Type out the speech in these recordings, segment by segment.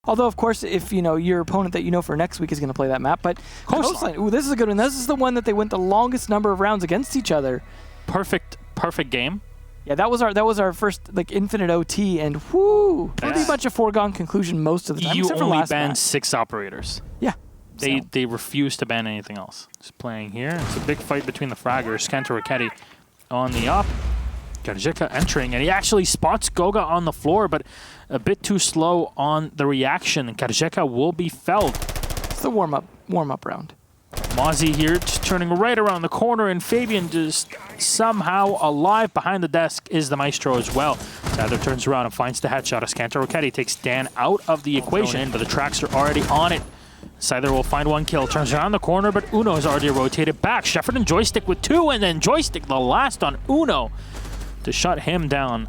Although, of course, if you know your opponent that you know for next week is going to play that map, but Coastline, ooh, this is a good one. This is the one that they went the longest number of rounds against each other. Perfect game. Yeah, that was our first like infinite OT, and whoo, pretty much a foregone conclusion most of the time. You only banned match. 6 operators. Yeah. They refuse to ban anything else. Just playing here. It's a big fight between the fraggers. Skantaraketi on the up. SiegeGG entering, and he actually spots Goga on the floor, but a bit too slow on the reaction, and SiegeGG will be felled. It's the warm-up round. Mozzie here just turning right around the corner, and Fabian just somehow alive behind the desk is the Maestro as well. Tyler turns around and finds the headshot. Skantaraketi takes Dan out of the equation, but the tracks are already on it. Scyther will find 1 kill, turns around the corner, but Uno has already rotated back. Shepard and Joystiq with 2, and then Joystiq the last on Uno to shut him down.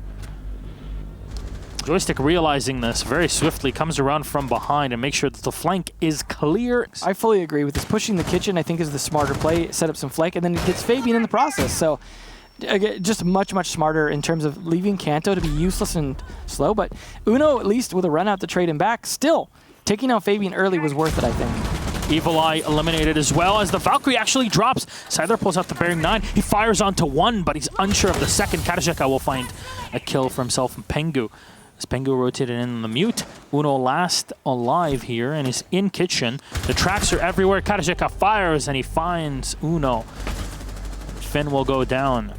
Joystiq realizing this very swiftly comes around from behind and makes sure that the flank is clear. I fully agree with this. Pushing the kitchen, I think, is the smarter play. Set up some flank, and then it gets Fabian in the process. So again, just much smarter in terms of leaving Kanto to be useless and slow. But Uno, at least with a run out to trade him back, still taking out Fabian early was worth it, I think. Evil Eye eliminated as well as the Valkyrie actually drops. Scyther pulls out the bearing 9. He fires onto 1, but he's unsure of the second. SiegeGG will find a kill for himself and Pengu. As Pengu rotated in the mute, Uno last alive here and is in kitchen. The tracks are everywhere. SiegeGG fires and he finds Uno. Finn will go down.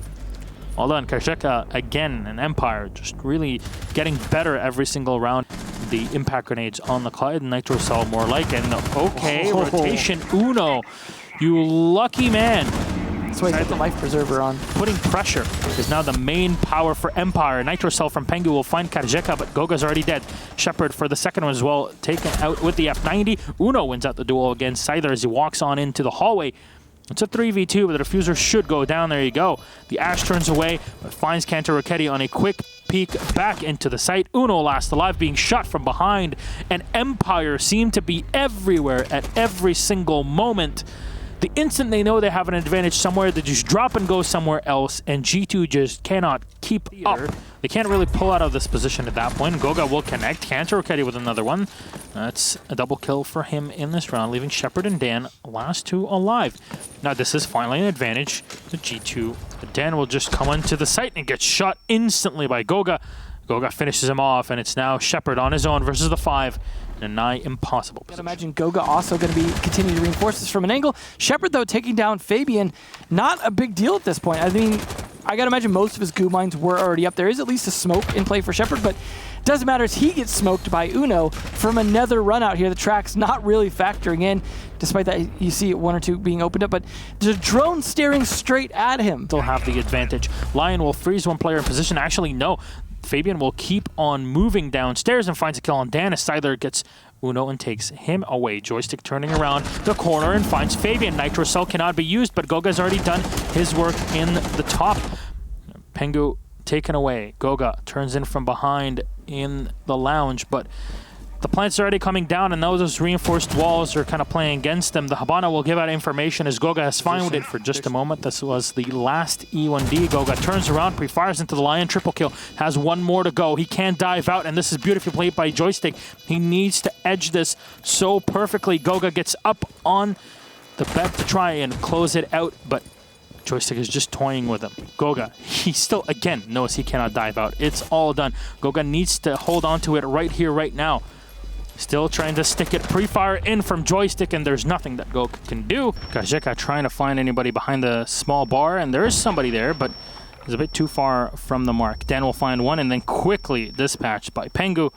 Well done, SiegeGG again, an Empire, just really getting better every single round. The impact grenades on the Clyde, Nitro Cell more like, and okay, rotation Uno. You lucky man. That's why you put the life preserver on. Putting pressure is now the main power for Empire. Nitro Cell from Pengu will find SiegeGG, but Goga's already dead. Shepard for the second one as well, taken out with the F90. Uno wins out the duel against Scyther as he walks on into the hallway. It's a 3v2, but the diffuser should go down. There you go. The Ash turns away, but finds Skantaraketi on a quick peek back into the site. Uno last alive, being shot from behind. And Empire seem to be everywhere at every single moment. The instant they know they have an advantage somewhere, they just drop and go somewhere else, and G2 just cannot keep up. They can't really pull out of this position at that point. Goga will connect. Skantaraketi with another one. That's a double kill for him in this round, leaving Shepard and Dan last 2 alive. Now this is finally an advantage to G2. Dan will just come onto the site and get shot instantly by Goga. Goga finishes him off, and it's now Shepard on his own versus the 5. A nigh impossible position. I imagine Goga also going to be continuing to reinforce this from an angle. Shepard, though, taking down Fabian, not a big deal at this point. I mean, I got to imagine most of his goo mines were already up. There is at least a smoke in play for Shepard, but it doesn't matter as he gets smoked by Uno from another run out here. The track's not really factoring in, despite that you see 1 or 2 being opened up, but there's a drone staring straight at him. They'll have the advantage. Lion will freeze one player in position. Actually, no. Fabian will keep on moving downstairs and finds a kill on Dan as Scyther gets Uno and takes him away. Joystiq turning around the corner and finds Fabian. Nitro Cell cannot be used, but Goga's already done his work in the top. Pengu taken away. Goga turns in from behind in the lounge, but the plants are already coming down, and those reinforced walls are kind of playing against them. The Habana will give out information as Goga has found it for just a moment. This was the last E1D. Goga turns around, pre-fires into the Lion, triple kill. Has 1 more to go. He can dive out, and this is beautifully played by Joystiq. He needs to edge this so perfectly. Goga gets up on the bed to try and close it out, but Joystiq is just toying with him. Goga, he still, again, knows he cannot dive out. It's all done. Goga needs to hold on to it right here, right now. Still trying to stick it. Pre-fire in from Joystiq, and there's nothing that Goga can do. SiegeGG trying to find anybody behind the small bar, and there is somebody there, but he's a bit too far from the mark. Dan will find one, and then quickly dispatched by Pengu.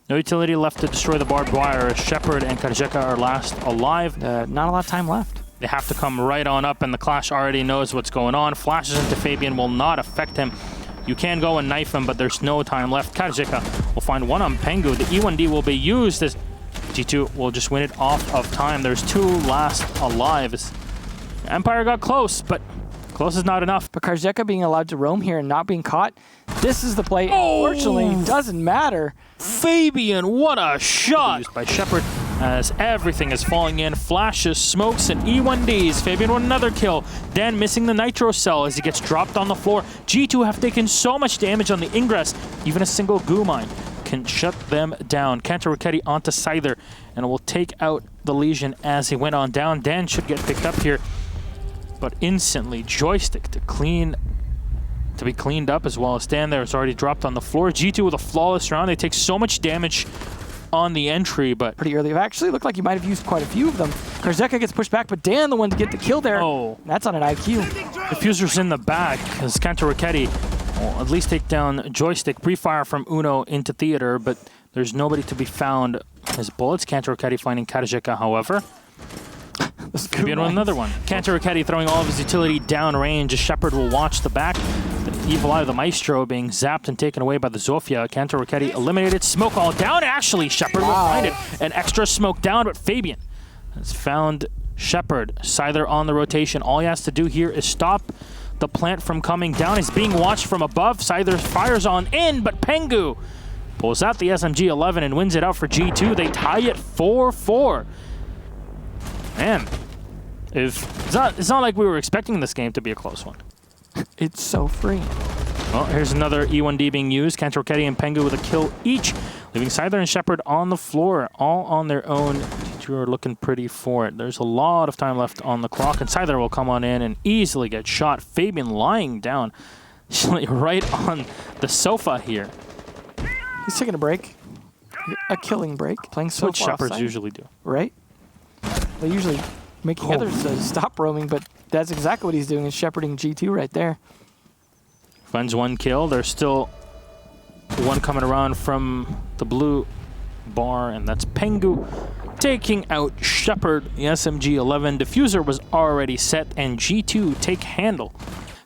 No utility left to destroy the barbed wire. Shepard and SiegeGG are last alive. Not a lot of time left. They have to come right on up, and the Clash already knows what's going on. Flashes into Fabian will not affect him. You can go and knife him, but there's no time left. SiegeGG will find one on Pengu. The E1D will be used as G2 will just win it off of time. There's 2 last alive. Empire got close, but close is not enough. But SiegeGG being allowed to roam here and not being caught, this is the play. Unfortunately, doesn't matter. Fabian, what a shot! Used by Shepard as everything is falling in. Flashes, smokes, and E1Ds. Fabian with another kill. Dan missing the Nitro Cell as he gets dropped on the floor. G2 have taken so much damage on the ingress. Even a single goo mine can shut them down. Kantaruketti onto Scyther, and will take out the Legion as he went on down. Dan should get picked up here, but instantly Joystiq to be cleaned up, as well as Dan there is already dropped on the floor. G2 with a flawless round. They take so much damage on the entry, but pretty early. It actually looked like he might have used quite a few of them. KarZeka gets pushed back, but Dan the one to get the kill there. Oh, that's on an IQ. Diffuser's in the back as Kantaruketti will at least take down Joystiq. Pre-fire from Uno into theater, but there's nobody to be found. His bullets. Kantaruketti finding KarZeka, however. Maybe another one. Kantaruketti throwing all of his utility down range. Shepard will watch the back. The evil eye of the Maestro being zapped and taken away by the Zofia. Kantaruketti eliminated. Smoke all down. Actually, Shepard will find it. An extra smoke down, but Fabian has found Shepard. Scyther on the rotation. All he has to do here is stop the plant from coming down. He's being watched from above. Scyther fires on in, but Pengu pulls out the SMG-11 and wins it out for G2. They tie it 4-4. Man, it's not like we were expecting this game to be a close one. It's so free. Well, here's another E1D being used. Kantaruketti and Pengu with a kill each, leaving Scyther and Shepard on the floor, all on their own. G2 are looking pretty for it. There's a lot of time left on the clock, and Scyther will come on in and easily get shot. Fabian lying down, right on the sofa here. He's taking a break. A killing break. Playing so what far Shepards offside. usually do. Right? They usually making others stop roaming, but that's exactly what he's doing, is shepherding G2 right there. Finds one kill. There's still one coming around from the blue bar, and that's Pengu taking out Shepard. The SMG-11 diffuser was already set, and G2 take handle.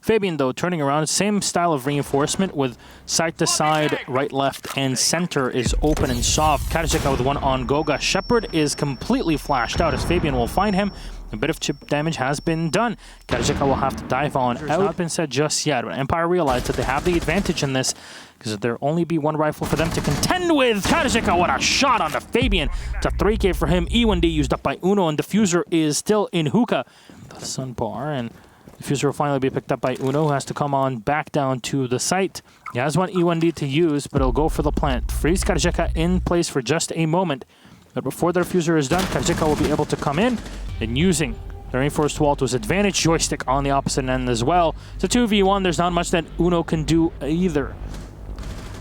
Fabian, though, turning around, same style of reinforcement with side to side, right, left, and center is open and soft. KarZeka with one on Goga. Shepard is completely flashed out as Fabian will find him. A bit of chip damage has been done. KarZeka will have to dive on. It's not been said just yet, but Empire realized that they have the advantage in this because there'll only be one rifle for them to contend with. KarZeka, what a shot onto Fabian. It's a 3K for him. E1D used up by Uno, and Diffuser is still in hookah. The Sun Bar, and Diffuser will finally be picked up by Uno, who has to come on back down to the site. He has one E1D to use, but he'll go for the plant. Freeze KarZeka in place for just a moment. But before the diffuser is done, KarZeka will be able to come in, and using the reinforced wall to his advantage. Joystiq on the opposite end as well. It's a 2v1. There's not much that Uno can do either.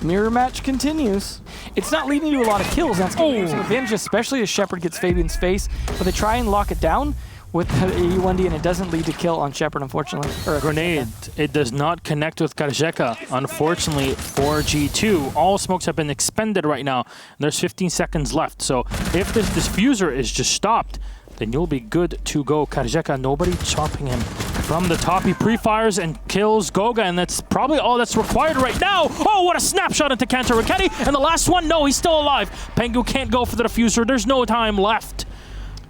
Mirror match continues. It's not leading to a lot of kills. That's giving some advantage, especially as Shepard gets Fabian's face. But they try and lock it down with the E1D, and it doesn't lead to kill on Shepard, unfortunately. Or Grenade. It does not connect with KarZeka, unfortunately, for G2. All smokes have been expended right now. There's 15 seconds left. So if this diffuser is just stopped, then you'll be good to go. KarZeka, nobody chopping him from the top. He pre-fires and kills Goga, and that's probably all that's required right now. Oh, what a snapshot into Kantaruketti. And the last one, no, he's still alive. Pengu can't go for the diffuser. There's no time left.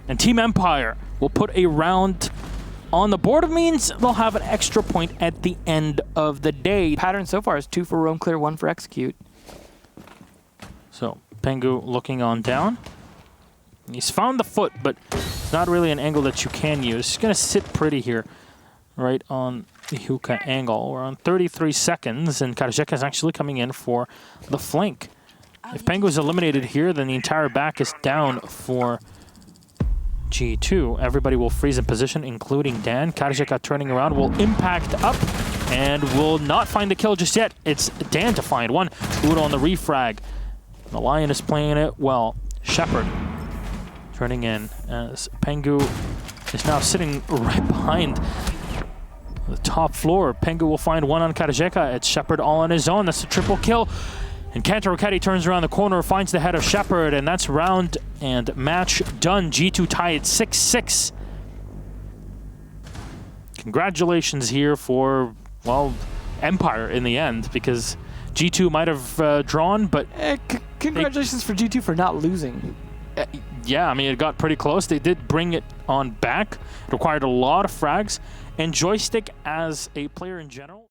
And Team Empire will put a round on the board. It means they'll have an extra point at the end of the day. Pattern so far is 2 for roam clear, 1 for execute. So Pengu looking on down. He's found the foot, but it's not really an angle that you can use. He's going to sit pretty here, right on the hookah angle. We're on 33 seconds, and KarZeka is actually coming in for the flank. If Pengu is eliminated here, then the entire back is down for G2. Everybody will freeze in position, including Dan. KarZeka turning around will impact up and will not find the kill just yet. It's Dan to find one. Udo on the refrag. The Lion is playing it well. Shepard turning in as Pengu is now sitting right behind the top floor. Pengu will find one on KarZeka. It's Shepard all on his own. That's a triple kill. And Kantaruketti turns around the corner, finds the head of Shepard, and that's round and match done. G2 tie at 6-6. Congratulations here for, well, Empire in the end, because G2 might have drawn, but... Congratulations for G2 for not losing. Yeah, I mean, it got pretty close. They did bring it on back. It required a lot of frags. And Joystiq, as a player in general...